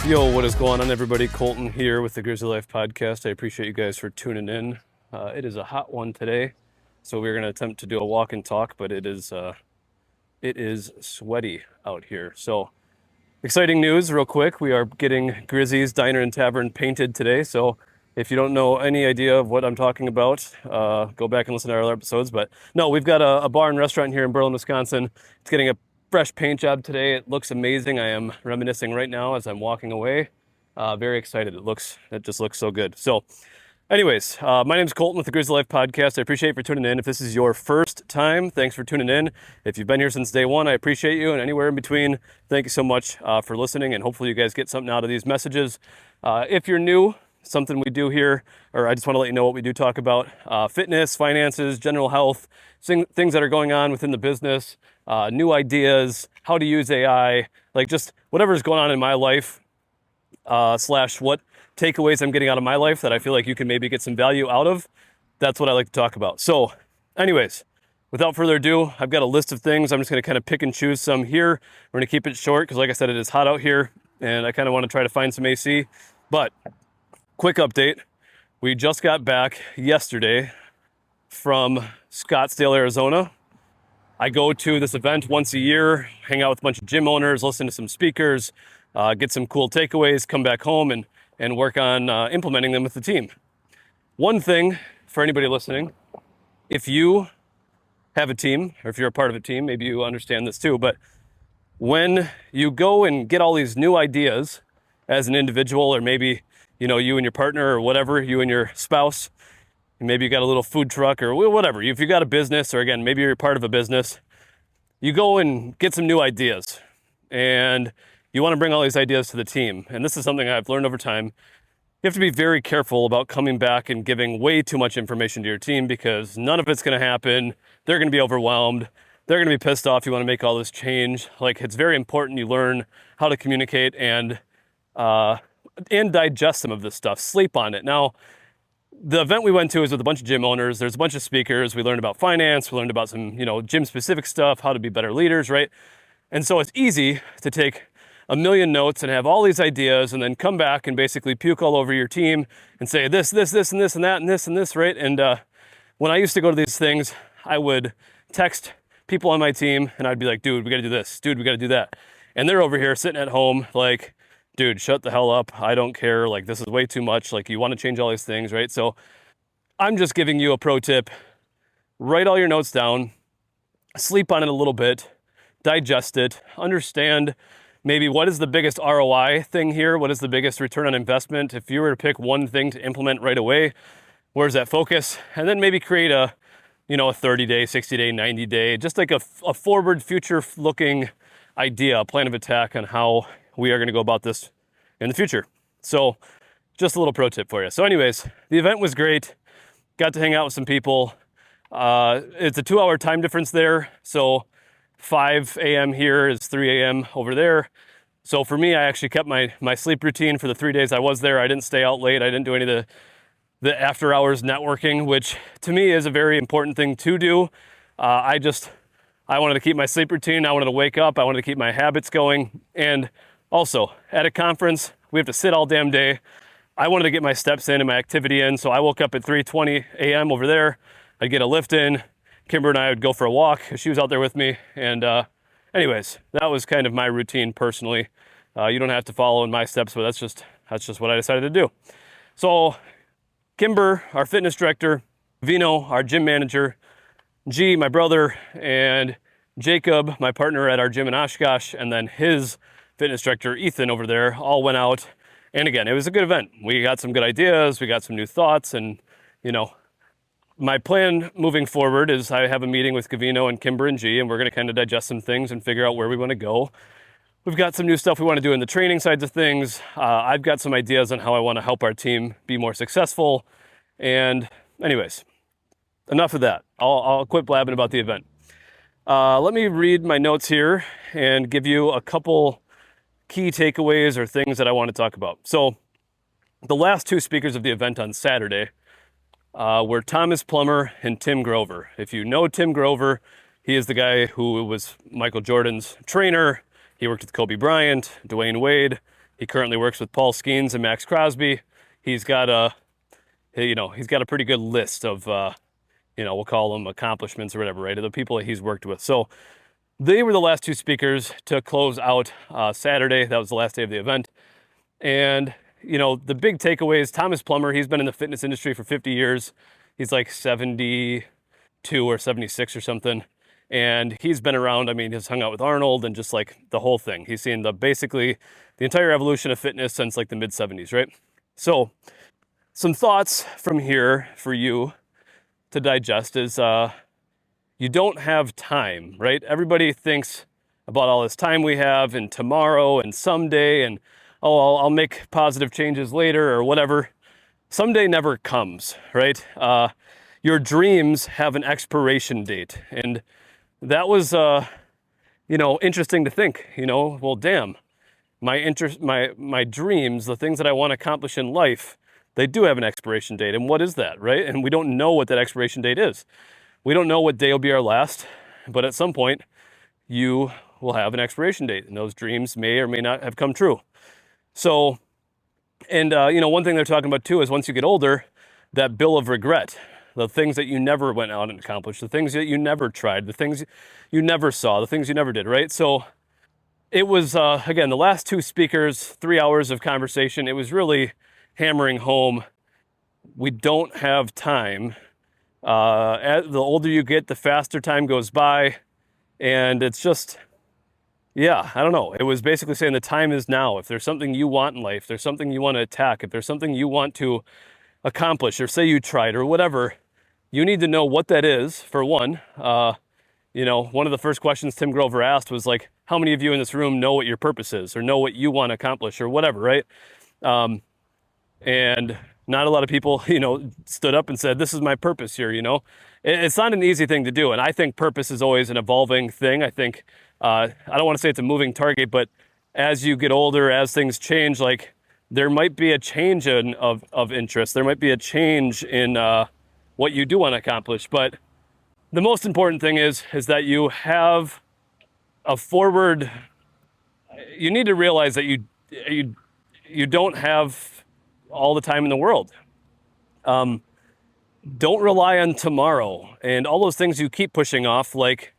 Yo, what is going on, everybody? Colton here with the Grizzly Life podcast. I appreciate you guys for tuning in. It is a hot one today, so we're going to attempt to do a walk and talk, but it is sweaty out here. So exciting news real quick. We are getting Grizzy's Diner and Tavern painted today. So if you don't know any idea of what I'm talking about, go back and listen to our other episodes. But no, we've got a bar and restaurant here in Berlin, Wisconsin. It's getting a fresh paint job today. It looks amazing. I am reminiscing right now as I'm walking away. Very excited. It just looks so good. So anyways, my name is Colton with the Grizzly Life podcast. I appreciate you for tuning in. If this is your first time, thanks for tuning in. If you've been here since day one, I appreciate you. And anywhere in between, thank you so much for listening. And hopefully you guys get something out of these messages. If you're new, something we do here, or I just want to let you know what we do talk about: fitness, finances, general health, things that are going on within the business, new ideas, how to use AI, like just whatever's going on in my life, slash what takeaways I'm getting out of my life that I feel like you can maybe get some value out of. That's what I like to talk about. So anyways, without further ado, I've got a list of things. I'm just going to kind of pick and choose some here. We're going to keep it short because, like I said, it is hot out here and I kind of want to try to find some AC. But quick update. We just got back yesterday from Scottsdale, Arizona. I go to this event once a year, hang out with a bunch of gym owners, listen to some speakers, get some cool takeaways, come back home and work on implementing them with the team. One thing for anybody listening, if you have a team, or if you're a part of a team, maybe you understand this too, but when you go and get all these new ideas as an individual, or maybe you and your partner, or whatever, you and your spouse, maybe you got a little food truck or whatever. If you got a business, or again, maybe you're part of a business, you go and get some new ideas and you want to bring all these ideas to the team. And this is something I've learned over time. You have to be very careful about coming back and giving way too much information to your team, because none of it's going to happen. They're going to be overwhelmed. They're going to be pissed off. You want to make all this change. Like, it's very important you learn how to communicate and digest some of this stuff. Sleep on it. Now, the event we went to is with a bunch of gym owners. There's a bunch of speakers. We learned about finance. We learned about some, gym specific stuff, how to be better leaders, right? And so it's easy to take a million notes and have all these ideas and then come back and basically puke all over your team and say this, and this, and that, and this, right? And when I used to go to these things, I would text people on my team and I'd be like, dude, we got to do this. Dude, we got to do that. And they're over here sitting at home like, dude, shut the hell up. I don't care. Like, this is way too much. Like, you want to change all these things, right? So I'm just giving you a pro tip. Write all your notes down, sleep on it a little bit, digest it, understand maybe what is the biggest ROI thing here? What is the biggest return on investment? If you were to pick one thing to implement right away, where's that focus? And then maybe create a 30-day, 60-day, 90-day, just like a forward, future-looking idea, a plan of attack on how we are going to go about this in the future. So just a little pro tip for you. So anyways, the event was great. Got to hang out with some people. It's a 2-hour time difference there. So 5 a.m. here is 3 a.m. over there. So for me, I actually kept my sleep routine for the 3 days I was there. I didn't stay out late. I didn't do any of the after hours networking, which to me is a very important thing to do. I wanted to keep my sleep routine. I wanted to wake up. I wanted to keep my habits going. And also, at a conference, we have to sit all damn day. I wanted to get my steps in and my activity in, so I woke up at 3:20 a.m. over there. I'd get a lift in. Kimber and I would go for a walk. She was out there with me. And anyways, that was kind of my routine personally. You don't have to follow in my steps, but that's just what I decided to do. So Kimber, our fitness director, Vino, our gym manager, G, my brother, and Jacob, my partner at our gym in Oshkosh, and then his fitness director, Ethan, over there, all went out. And again, it was a good event. We got some good ideas. We got some new thoughts. And, my plan moving forward is I have a meeting with Gavino and Kimber and G, and we're going to kind of digest some things and figure out where we want to go. We've got some new stuff we want to do in the training sides of things. I've got some ideas on how I want to help our team be more successful. And anyways, enough of that. I'll quit blabbing about the event. Let me read my notes here and give you a couple key takeaways or things that I want to talk about. So the last two speakers of the event on Saturday were Thomas Plummer and Tim Grover. If you know Tim Grover, he is the guy who was Michael Jordan's trainer. He worked with Kobe Bryant, Dwayne Wade, He currently works with Paul Skeens and Max Crosby. He's got he's got a pretty good list of, we'll call them accomplishments or whatever, right? Of the people that he's worked with. So they were the last two speakers to close out Saturday. That was the last day of the event. And, the big takeaway is Thomas Plummer. He's been in the fitness industry for 50 years. He's like 72 or 76 or something. And he's been around. I mean, he's hung out with Arnold and just like the whole thing. He's seen basically the entire evolution of fitness since like the mid 70s, right? So some thoughts from here for you to digest is you don't have time, right? Everybody thinks about all this time we have and tomorrow and someday and, oh, I'll make positive changes later or whatever. Someday never comes, right? Your dreams have an expiration date. And that was, interesting to think, well, damn, my dreams, the things that I want to accomplish in life, they do have an expiration date. And what is that, right? And we don't know what that expiration date is. We don't know what day will be our last, but at some point you will have an expiration date and those dreams may or may not have come true. So, and one thing they're talking about too is once you get older, that bill of regret, the things that you never went out and accomplished, the things that you never tried, the things you never saw, the things you never did, right? So it was, again, the last two speakers, 3 hours of conversation, it was really hammering home, we don't have time. As the older you get, the faster time goes by. And it's just, yeah, I don't know. It was basically saying the time is now. If there's something you want in life, if there's something you want to attack, if there's something you want to accomplish or say you tried or whatever, you need to know what that is, for one. One of the first questions Tim Grover asked was like, how many of you in this room know what your purpose is or know what you want to accomplish or whatever, right? And not a lot of people, stood up and said, this is my purpose here, It's not an easy thing to do. And I think purpose is always an evolving thing. I think, I don't want to say it's a moving target, but as you get older, as things change, like there might be a change of interest. There might be a change in what you do want to accomplish. But the most important thing is that you have a forward, you need to realize that you don't have all the time in the world. Don't rely on tomorrow and all those things you keep pushing off. Like,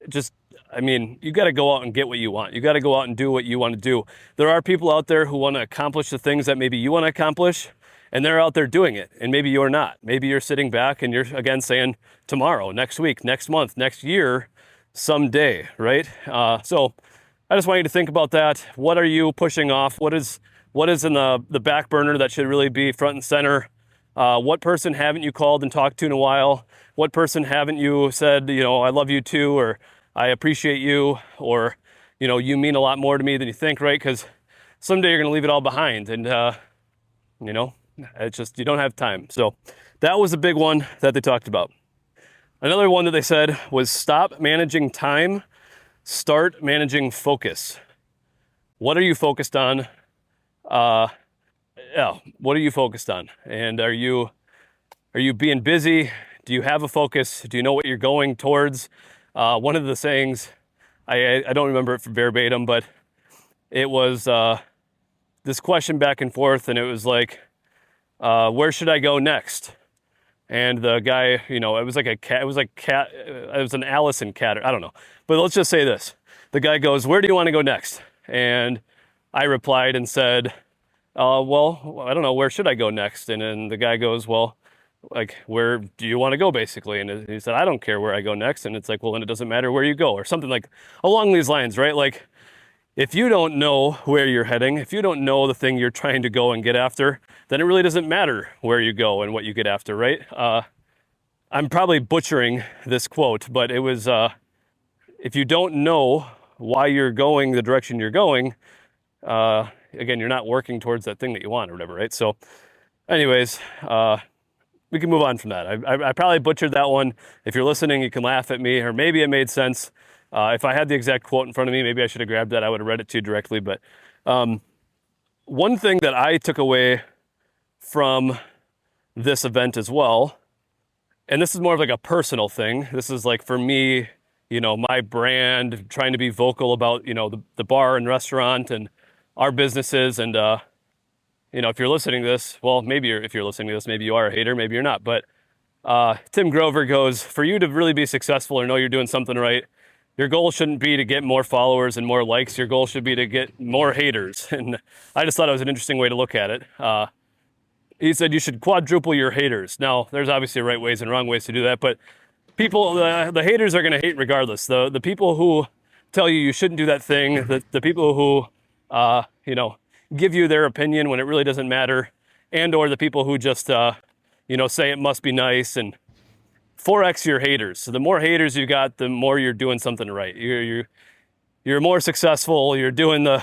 you got to go out and get what you want. You got to go out and do what you want to do. There are people out there who want to accomplish the things that maybe you want to accomplish, and they're out there doing it. And maybe you're not. Maybe you're sitting back and you're again saying tomorrow, next week, next month, next year, someday, right? So I just want you to think about that. What are you pushing off? What is in the back burner that should really be front and center? What person haven't you called and talked to in a while? What person haven't you said, I love you too, or I appreciate you, or, you mean a lot more to me than you think, right? Because someday you're going to leave it all behind and, it's just, you don't have time. So that was a big one that they talked about. Another one that they said was stop managing time, start managing focus. What are you focused on? What are you focused on? And are you being busy? Do you have a focus? Do you know what you're going towards? One of the sayings, I don't remember it verbatim, but it was this question back and forth, and it was like, where should I go next? And the guy, it was like a cat, it was an Allison cat, I don't know. But let's just say this. The guy goes, where do you want to go next? And I replied and said, well, I don't know, where should I go next? And then the guy goes, well, like, where do you want to go, basically? And he said, I don't care where I go next. And it's like, well, then it doesn't matter where you go, or something like along these lines, right? Like, if you don't know where you're heading, if you don't know the thing you're trying to go and get after, then it really doesn't matter where you go and what you get after, right? I'm probably butchering this quote, but it was, if you don't know why you're going the direction you're going, again, you're not working towards that thing that you want or whatever, right? So anyways, we can move on from that. I probably butchered that one. If you're listening, you can laugh at me, or maybe it made sense. If I had the exact quote in front of me, maybe I should have grabbed that. I would have read it to you directly. But one thing that I took away from this event as well, and this is more of like a personal thing. This is like for me, my brand, trying to be vocal about, the bar and restaurant and our businesses. And, if you're listening to this, well, if you're listening to this, maybe you are a hater, maybe you're not. But Tim Grover goes, for you to really be successful or know you're doing something right, your goal shouldn't be to get more followers and more likes. Your goal should be to get more haters. And I just thought it was an interesting way to look at it. He said you should quadruple your haters. Now, there's obviously right ways and wrong ways to do that, but people, the haters are going to hate regardless. The people who tell you shouldn't do that thing, the people who, give you their opinion when it really doesn't matter, and or the people who just, say it must be nice, and 4x your haters. So the more haters you got, the more you're doing something right. You're more successful. You're doing the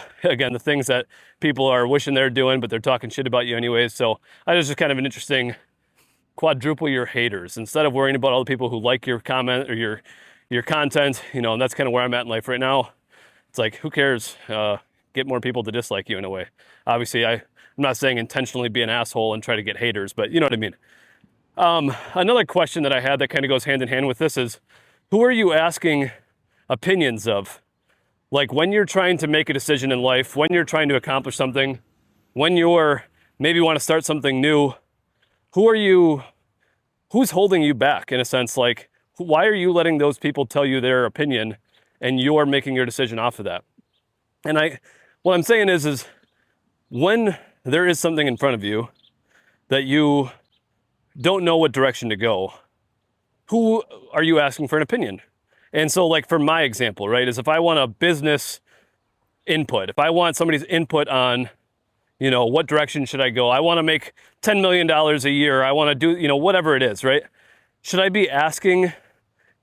things that people are wishing they're doing, but they're talking shit about you anyways. So I just kind of an interesting quadruple your haters instead of worrying about all the people who like your comment or your content. And that's kind of where I'm at in life right now. It's like, who cares? Get more people to dislike you in a way. Obviously, I'm not saying intentionally be an asshole and try to get haters, but you know what I mean. Another question that I had that kind of goes hand in hand with this is, who are you asking opinions of? Like when you're trying to make a decision in life, when you're trying to accomplish something, when you're maybe want to start something new, who's holding you back in a sense? Like, why are you letting those people tell you their opinion and you're making your decision off of that? And what I'm saying is when there is something in front of you that you don't know what direction to go, who are you asking for an opinion? And so like for my example, right, is if I want a business input, if I want somebody's input on, what direction should I go? I want to make $10 million a year. I want to do, whatever it is, right? Should I be asking,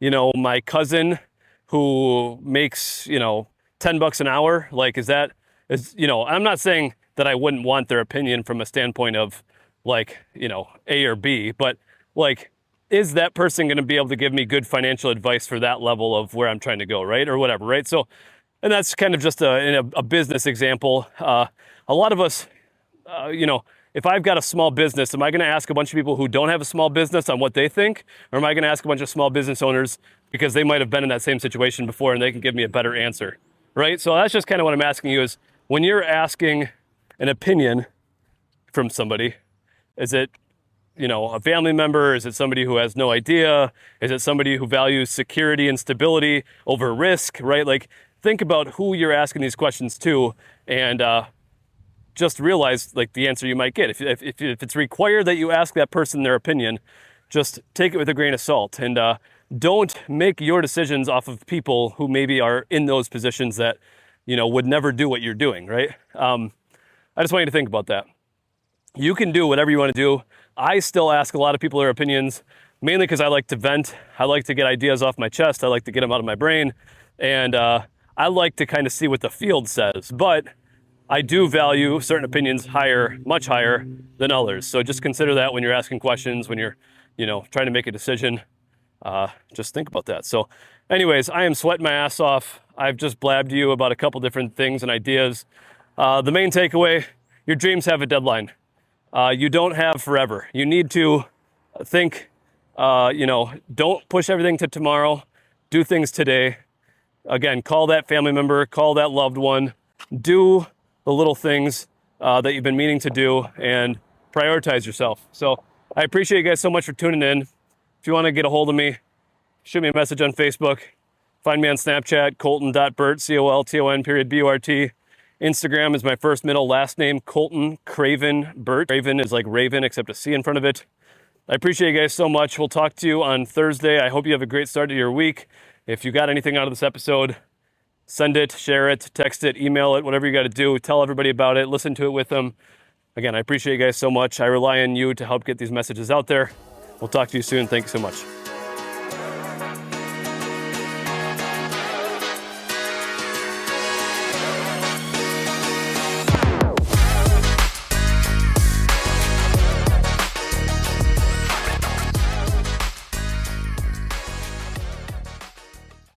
my cousin who makes, $10 an hour? Like, I'm not saying that I wouldn't want their opinion from a standpoint of like, A or B, but like, is that person going to be able to give me good financial advice for that level of where I'm trying to go, right? Or whatever, right? So, and that's kind of just a business example. A lot of us, if I've got a small business, am I going to ask a bunch of people who don't have a small business on what they think? Or am I going to ask a bunch of small business owners because they might have been in that same situation before and they can give me a better answer, right? So that's just kind of what I'm asking you is, when you're asking an opinion from somebody, is it, a family member? Is it somebody who has no idea? Is it somebody who values security and stability over risk, right? Like, think about who you're asking these questions to, and just realize like the answer you might get. If it's required that you ask that person their opinion, just take it with a grain of salt, and don't make your decisions off of people who maybe are in those positions that, would never do what you're doing, right? I just want you to think about that. You can do whatever you want to do. I still ask a lot of people their opinions, mainly because I like to vent. I like to get ideas off my chest. I like to get them out of my brain. And I like to kind of see what the field says. But I do value certain opinions much higher than others. So just consider that when you're asking questions, when you're, trying to make a decision. Just think about that. So anyways, I am sweating my ass off. I've just blabbed you about a couple different things and ideas. The main takeaway, your dreams have a deadline. You don't have forever. You need to think, don't push everything to tomorrow. Do things today. Again, call that family member, call that loved one. Do the little things that you've been meaning to do and prioritize yourself. So I appreciate you guys so much for tuning in. If you want to get a hold of me, shoot me a message on Facebook. Find me on Snapchat, colton.burt, COLTON.BURT. Instagram is my first, middle, last name, Colton Craven Burt. Craven is like Raven, except a C in front of it. I appreciate you guys so much. We'll talk to you on Thursday. I hope you have a great start to your week. If you got anything out of this episode, send it, share it, text it, email it, whatever you got to do. Tell everybody about it. Listen to it with them. Again, I appreciate you guys so much. I rely on you to help get these messages out there. We'll talk to you soon. Thank you so much.